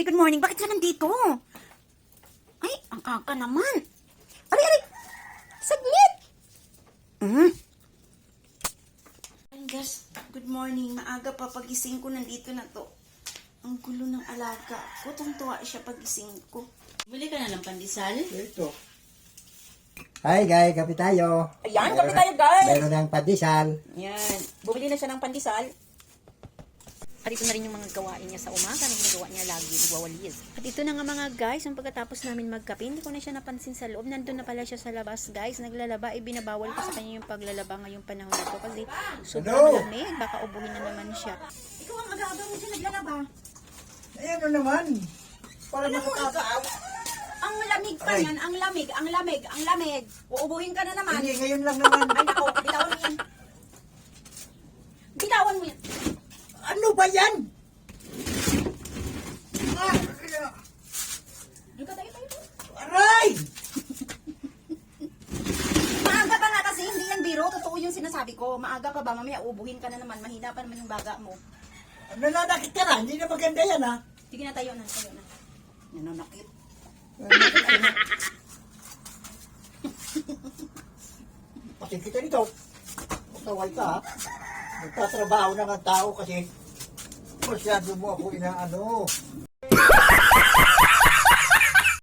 Ay, good morning. Bakit ka nandito? Ay, ang aga naman. Aray, aray. Saglit. Ay, guys, good morning. Maaga pa pagising ko, nandito na to. Ang gulo ng alaga ko. Tungtuwa siya pagising ko. Bili ka na ng pandesal? Ito. Hi guys, kape tayo. Ayan, kape tayo, guys. Meron ng pandesal. Yan. Bumili na siya ng pandesal. At ito na rin yung mga gawain niya sa umaga na ginagawa niya lagi, nagwawalis. At ito na nga mga guys, yung pagkatapos namin magkape, hindi ko na siya napansin sa loob. Nandun na pala siya sa labas guys, naglalaba. Ibinabawal ko sa kanya yung paglalaba ngayong panahon na to kasi sobrang lamig, baka ubuhin na naman siya. Ikaw ang aga-aga mo siya naglalaba. Ayan ano naman. Para makakaaw. Ang lamig pa yan, ang lamig, ang lamig, ang lamig. Uubuhin ka na naman. Hindi, ngayon lang naman. Ay nako, bitawan mo yan. Bitawan mo yan. Ano ba yan? Tayo. Aray! Maaga pa nga kasi, hindi yan biro. Totoo yung sinasabi ko. Maaga pa ba? Mamaya ubuhin ka na naman. Mahina pa naman yung baga mo. Nananakit ka na. Hindi na maganda yan ha. Sige na, tayo na. Nananakit. Pati kita nito. Matawal ka ha. Nagtatrabaho na ng tao kasi masyado mo ako inaano.